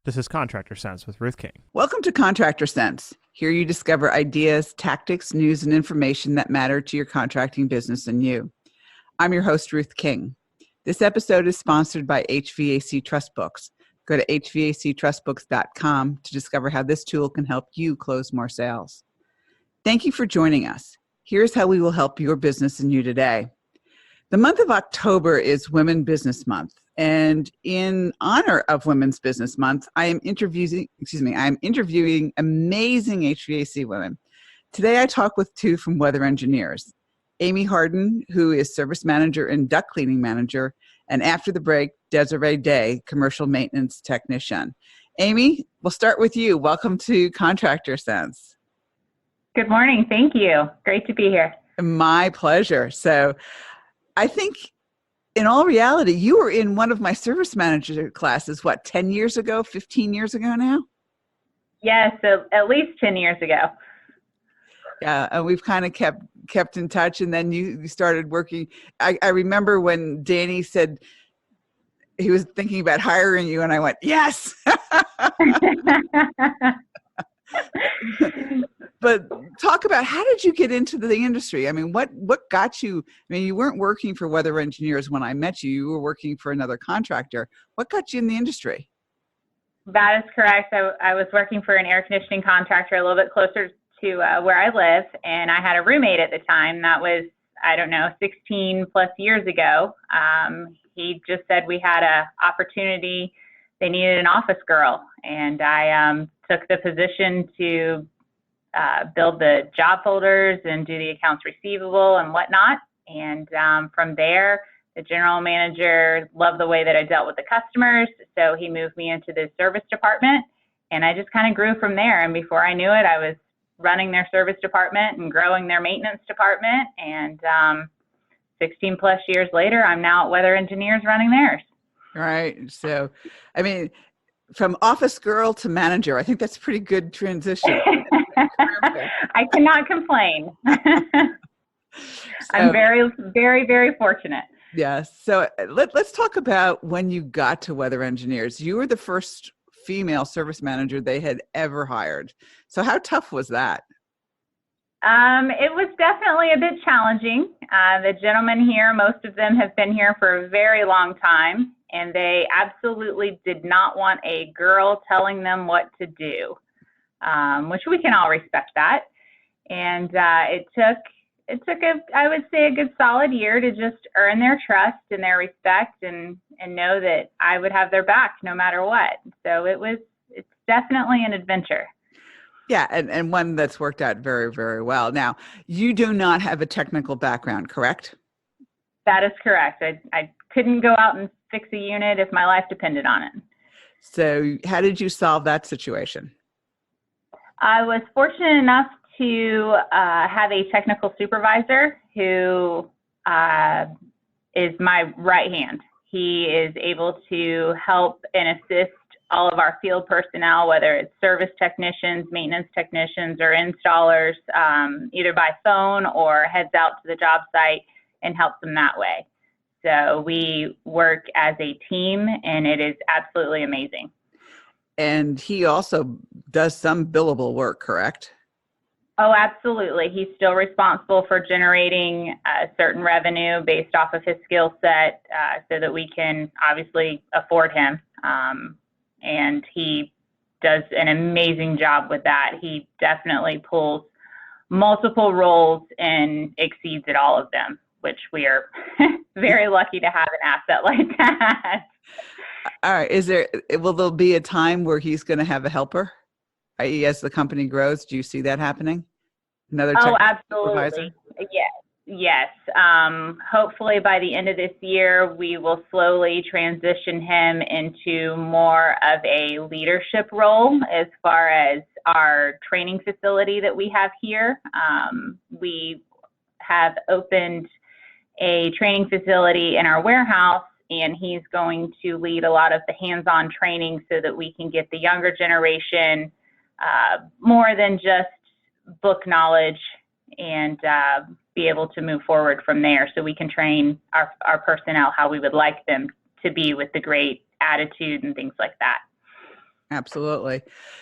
This is Contractor Sense with Ruth King. Welcome to Contractor Sense. Here you discover ideas, tactics, news, and information that matter to your contracting business and you. I'm your host, Ruth King. This episode is sponsored by HVAC Trust Books. Go to hvactrustbooks.com to discover how this tool can help you close more sales. Thank you for joining us. Here's how we will help your business and you today. The month of October is Women Business Month. And in honor of Women's Business Month, I am interviewing amazing HVAC women. Today I talk with two from Weather Engineers, Amy Hardin, who is Service Manager and Duct Cleaning Manager, and after the break, Desiree Day, Commercial Maintenance Technician. Amy, we'll start with you. Welcome to Contractor Sense. Good morning. Thank you. Great to be here. My pleasure. So I think in all reality, you were in one of my service manager classes, 10 years ago, 15 years ago now? Yes, so at least 10 years ago. Yeah, and we've kind of kept in touch, and then you started working. I remember when Danny said he was thinking about hiring you, and I went, yes! But talk about, how did you get into the industry? I mean, what got you? I mean, you weren't working for Weather Engineers when I met you. You were working for another contractor. What got you in the industry? That is correct. I was working for an air conditioning contractor a little bit closer to where I live, and I had a roommate at the time. That was, 16 plus years ago. He just said we had an opportunity. They needed an office girl, and I took the position to build the job folders and do the accounts receivable and whatnot. And from there, the general manager loved the way that I dealt with the customers, so he moved me into the service department, and I just kind of grew from there. And before I knew it, I was running their service department and growing their maintenance department. And 16 plus years later, I'm now at Weather Engineers running theirs. Right. So, I mean, from office girl to manager, I think that's a pretty good transition. I cannot complain. I'm very, very, very fortunate. Yes. So let's talk about when you got to Weather Engineers. You were the first female service manager they had ever hired. So how tough was that? It was definitely a bit challenging. The gentlemen here, most of them have been here for a very long time, and they absolutely did not want a girl telling them what to do, which we can all respect that. And it took I would say a good solid year to just earn their trust and their respect, and know that I would have their back no matter what. So it's definitely an adventure. Yeah, and one that's worked out very, very well. Now, you do not have a technical background, correct? That is correct. I couldn't go out and fix a unit if my life depended on it. So how did you solve that situation? I was fortunate enough to have a technical supervisor who is my right hand. He is able to help and assist all of our field personnel, whether it's service technicians, maintenance technicians, or installers, either by phone or heads out to the job site and helps them that way. So we work as a team, and it is absolutely amazing. And he also does some billable work, correct? Oh, absolutely. He's still responsible for generating certain revenue based off of his skill set, so that we can obviously afford him. And he does an amazing job with that. He definitely pulls multiple roles and exceeds at all of them, which we are very lucky to have an asset like that. All right. Will there be a time where he's going to have a helper, i.e. as the company grows? Do you see that happening? Another absolutely. Supervisor? Yes. Hopefully by the end of this year, we will slowly transition him into more of a leadership role as far as our training facility that we have here. We have opened a training facility in our warehouse, and he's going to lead a lot of the hands-on training so that we can get the younger generation more than just book knowledge, and be able to move forward from there, so we can train our personnel how we would like them to be with the great attitude and things like that. Absolutely.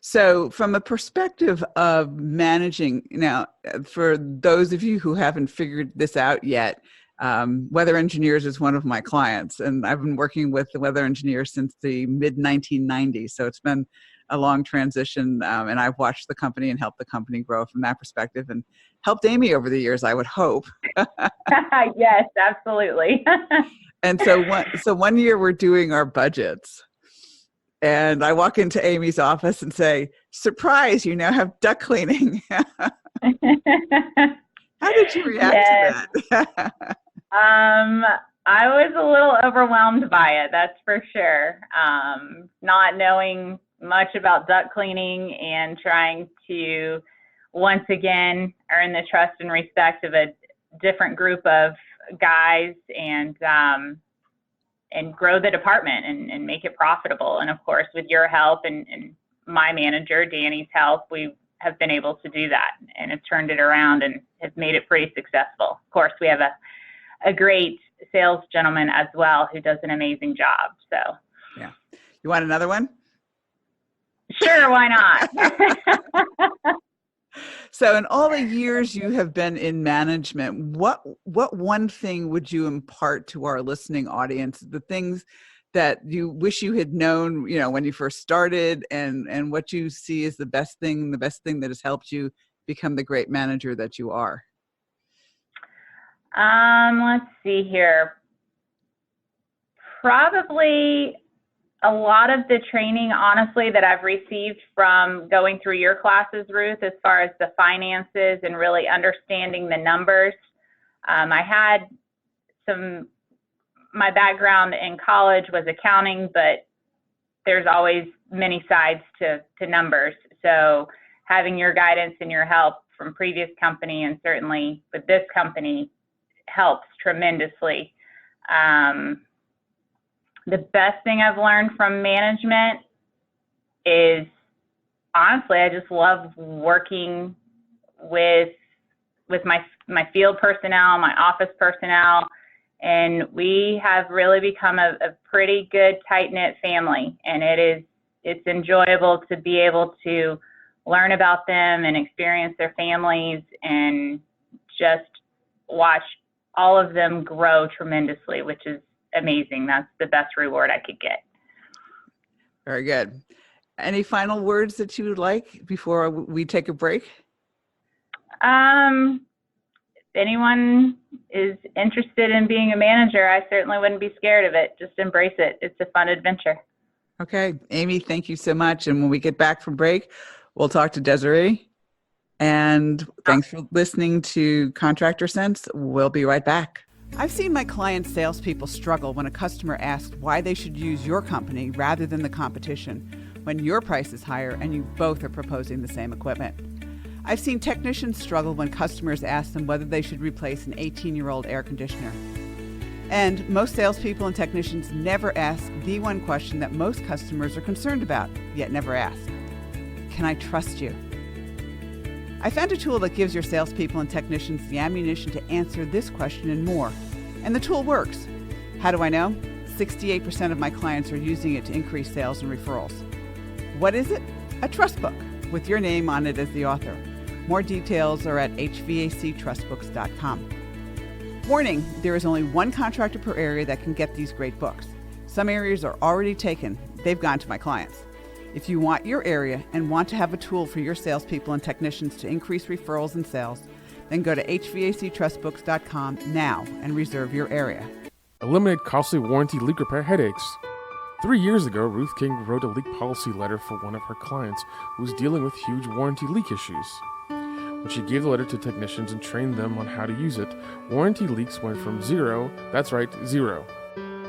So from a perspective of managing, now, for those of you who haven't figured this out yet, Weather Engineers is one of my clients, and I've been working with the Weather Engineers since the mid-1990s. So it's been a long transition, and I've watched the company and helped the company grow from that perspective, and helped Amy over the years, I would hope. Yes, absolutely. And so one year we're doing our budgets. And I walk into Amy's office and say, surprise, you now have duct cleaning. How did you react to that? I was a little overwhelmed by it, that's for sure. Not knowing much about duct cleaning and trying to once again earn the trust and respect of a different group of guys and grow the department and make it profitable. And of course, with your help and my manager, Danny's help, we have been able to do that and have turned it around and have made it pretty successful. Of course, we have a great sales gentleman as well who does an amazing job. So, yeah. You want another one? Sure, why not? So in all the years you have been in management, what one thing would you impart to our listening audience, the things that you wish you had known, when you first started, and what you see as the best thing that has helped you become the great manager that you are? Let's see here. Probably a lot of the training, honestly, that I've received from going through your classes, Ruth, as far as the finances and really understanding the numbers. I had my background in college was accounting, but there's always many sides to numbers. So having your guidance and your help from previous company and certainly with this company helps tremendously. The best thing I've learned from management is, honestly, I just love working with my field personnel, my office personnel, and we have really become a pretty good tight-knit family. And it's enjoyable to be able to learn about them and experience their families and just watch all of them grow tremendously, which is amazing. That's the best reward I could get. Very good. Any final words that you would like before we take a break? If anyone is interested in being a manager, I certainly wouldn't be scared of it. Just embrace it. It's a fun adventure. Okay. Amy, thank you so much. And when we get back from break, we'll talk to Desiree. And thanks for listening to Contractor Sense. We'll be right back. I've seen my clients' salespeople struggle when a customer asks why they should use your company rather than the competition when your price is higher and you both are proposing the same equipment. I've seen technicians struggle when customers ask them whether they should replace an 18-year-old air conditioner. And most salespeople and technicians never ask the one question that most customers are concerned about, yet never ask. Can I trust you? I found a tool that gives your salespeople and technicians the ammunition to answer this question and more. And the tool works. How do I know? 68% of my clients are using it to increase sales and referrals. What is it? A trust book with your name on it as the author. More details are at hvactrustbooks.com. Warning, there is only one contractor per area that can get these great books. Some areas are already taken. They've gone to my clients. If you want your area and want to have a tool for your salespeople and technicians to increase referrals and sales, then go to hvactrustbooks.com now and reserve your area. Eliminate costly warranty leak repair headaches. 3 years ago, Ruth King wrote a leak policy letter for one of her clients who was dealing with huge warranty leak issues. When she gave the letter to technicians and trained them on how to use it, warranty leaks went from zero, that's right, zero.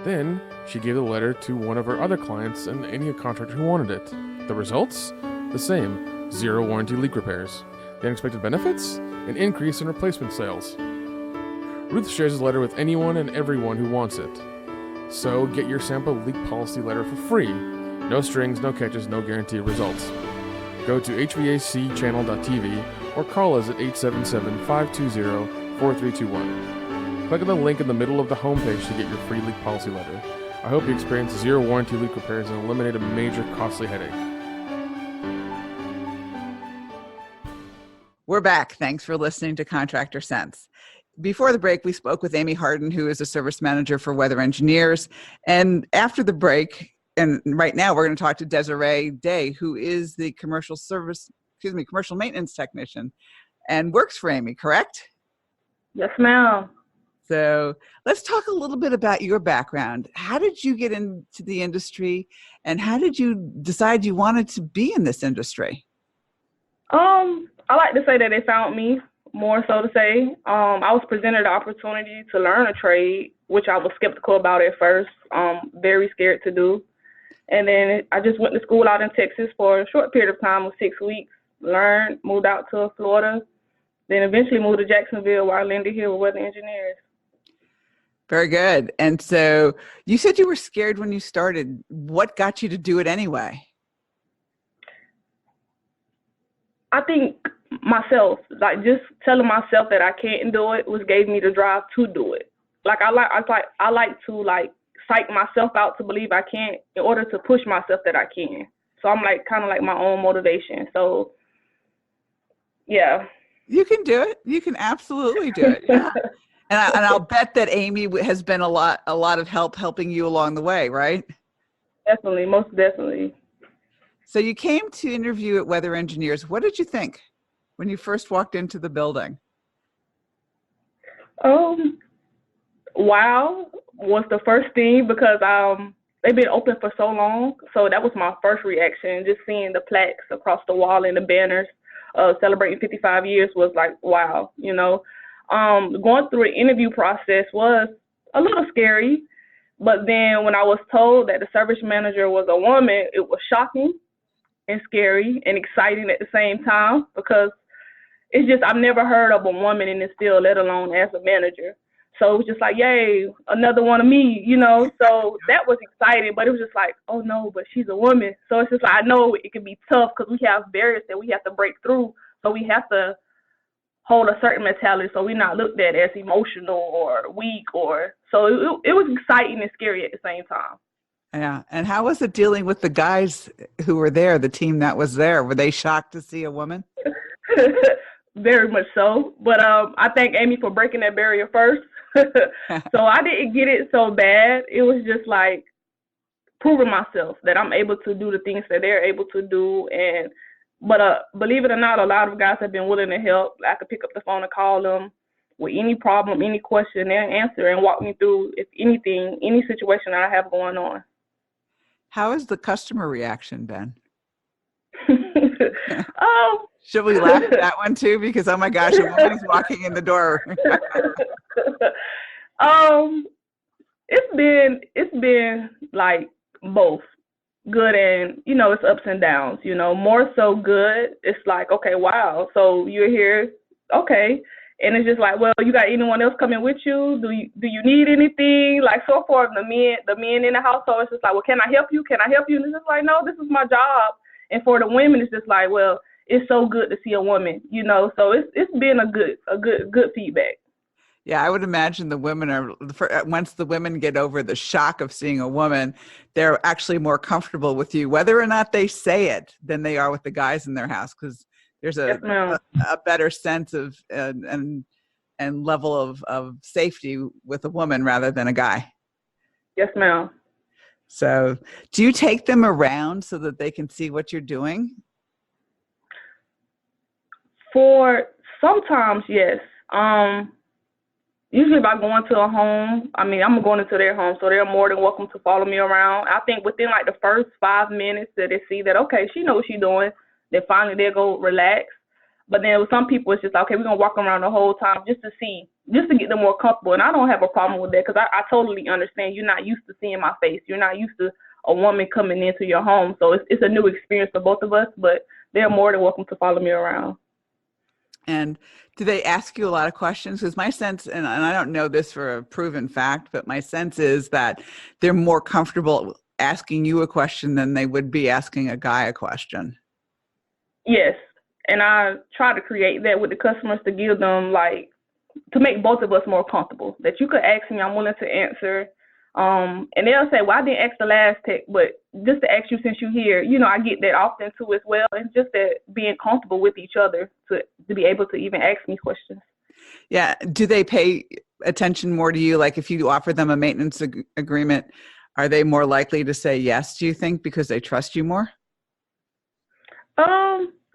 Then, she gave the letter to one of her other clients and any contractor who wanted it. The results? The same, zero warranty leak repairs. The unexpected benefits? An increase in replacement sales. Ruth shares the letter with anyone and everyone who wants it. So, get your sample leak policy letter for free. No strings, no catches, no guaranteed results. Go to hvacchannel.tv or call us at 877-520-4321. Click on the link in the middle of the homepage to get your free leak policy letter. I hope you experience zero warranty leak repairs and eliminate a major costly headache. We're back. Thanks for listening to Contractor Sense. Before the break, we spoke with Amy Hardin, who is a service manager for Weather Engineers. And after the break, and right now we're going to talk to Desiree Day, who is the commercial maintenance technician and works for Amy, correct? Yes, ma'am. So let's talk a little bit about your background. How did you get into the industry, and how did you decide you wanted to be in this industry? I like to say that they found me, more so to say. I was presented the opportunity to learn a trade, which I was skeptical about at first, very scared to do. And then I just went to school out in Texas for a short period of time of 6 weeks, learned, moved out to Florida, then eventually moved to Jacksonville where I landed here with Weather Engineers. Very good. And so you said you were scared when you started. What got you to do it anyway? I think myself, like just telling myself that I can't do it gave me the drive to do it. Like I like to psych myself out to believe I can in order to push myself that I can. So I'm kind of like my own motivation. So yeah. You can do it. You can absolutely do it. Yeah. And I'll bet that Amy has been a lot of helping you along the way, right? Definitely, most definitely. So you came to interview at Weather Engineers. What did you think when you first walked into the building? Wow was the first thing because they've been open for so long. So that was my first reaction. Just seeing the plaques across the wall and the banners celebrating 55 years was like, wow, you know. Going through the interview process was a little scary, but then when I was told that the service manager was a woman, it was shocking and scary and exciting at the same time because it's just I've never heard of a woman in this field, let alone as a manager. So it was just like, yay, another one of me, you know. So that was exciting, but it was just like, oh no, but she's a woman. So it's just like I know it can be tough because we have barriers that we have to break through. So we have to hold a certain mentality so we're not looked at as emotional or weak so it was exciting and scary at the same time. Yeah. And how was it dealing with the guys who were there, the team that was there? Were they shocked to see a woman? Very much so. But I thank Amy for breaking that barrier first. So I didn't get it so bad. It was just like proving myself that I'm able to do the things that they're able to do. But believe it or not, a lot of guys have been willing to help. I could pick up the phone and call them with any problem, any question, they'll answer and walk me through, if anything, any situation that I have going on. How has the customer reaction been? Should we laugh at that one too? Because, oh my gosh, a woman's walking in the door. It's been like both. Good and, you know, it's ups and downs, you know, more so good. It's like, okay, wow. So you're here. Okay. And it's just like, well, you got anyone else coming with you? Do you need anything? Like so far, the men in the household, it's just like, well, can I help you? Can I help you? And it's just like, no, this is my job. And for the women, it's just like, well, it's so good to see a woman, you know, so it's been a good feedback. Yeah, I would imagine the women once the women get over the shock of seeing a woman, they're actually more comfortable with you, whether or not they say it, than they are with the guys in their house, because there's a better sense of and level of safety with a woman rather than a guy. Yes, ma'am. So do you take them around so that they can see what you're doing? For sometimes, yes. Usually if I go into a home, I'm going into their home, so they're more than welcome to follow me around. I think within like the first 5 minutes that they see that, okay, she knows what she's doing, then finally they'll go relax. But then with some people, it's just like, okay, we're going to walk around the whole time just to get them more comfortable. And I don't have a problem with that because I totally understand you're not used to seeing my face. You're not used to a woman coming into your home. So it's a new experience for both of us, but they're more than welcome to follow me around. And do they ask you a lot of questions? Because my sense, and I don't know this for a proven fact, but my sense is that they're more comfortable asking you a question than they would be asking a guy a question. Yes. And I try to create that with the customers to give them to make both of us more comfortable. That you could ask me, I'm willing to answer. And they'll say, well, I didn't ask the last tech, but just to ask you since you're here, I get that often too as well. And just that being comfortable with each other to be able to even ask me questions. Yeah. Do they pay attention more to you? Like if you offer them a maintenance agreement, are they more likely to say yes, do you think, because they trust you more?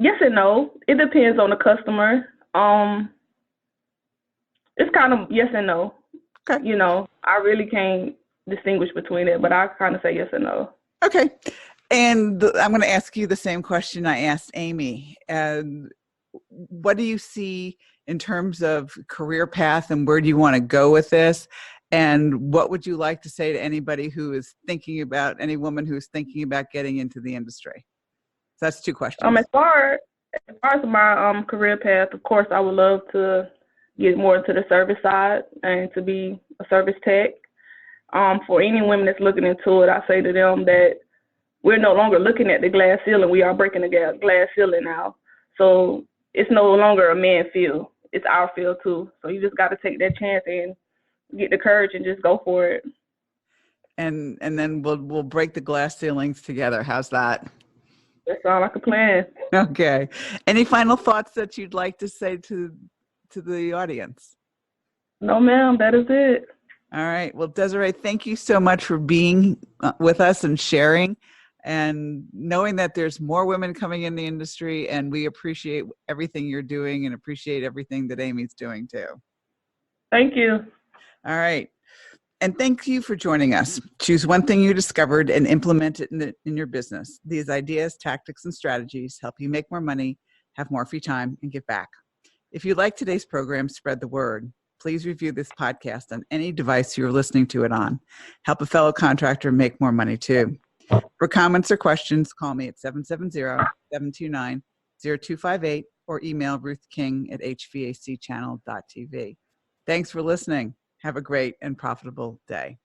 Yes and no. It depends on the customer. It's kind of yes and no. Okay. I really can't distinguish between it, but I kind of say yes and no. Okay. And I'm going to ask you the same question I asked Amy. What do you see in terms of career path and where do you want to go with this? And what would you like to say to anybody who is thinking about, any woman who is thinking about getting into the industry? So that's 2 questions. As far as my career path, of course, I would love to get more into the service side and to be a service tech. For any women that's looking into it, I say to them that we're no longer looking at the glass ceiling. We are breaking the glass ceiling now. So it's no longer a man field. It's our field too. So you just got to take that chance and get the courage and just go for it. And then we'll break the glass ceilings together. How's that? That sounds like a plan. Okay. Any final thoughts that you'd like to say to the audience? No, ma'am. That is it. All right. Well, Desiree, thank you so much for being with us and sharing and knowing that there's more women coming in the industry, and we appreciate everything you're doing and appreciate everything that Amy's doing too. Thank you. All right. And thank you for joining us. Choose one thing you discovered and implement it in your business. These ideas, tactics, and strategies help you make more money, have more free time, and give back. If you like today's program, spread the word. Please review this podcast on any device you're listening to it on. Help a fellow contractor make more money too. For comments or questions, call me at 770-729-0258 or email Ruth King at hvacchannel.tv. Thanks for listening. Have a great and profitable day.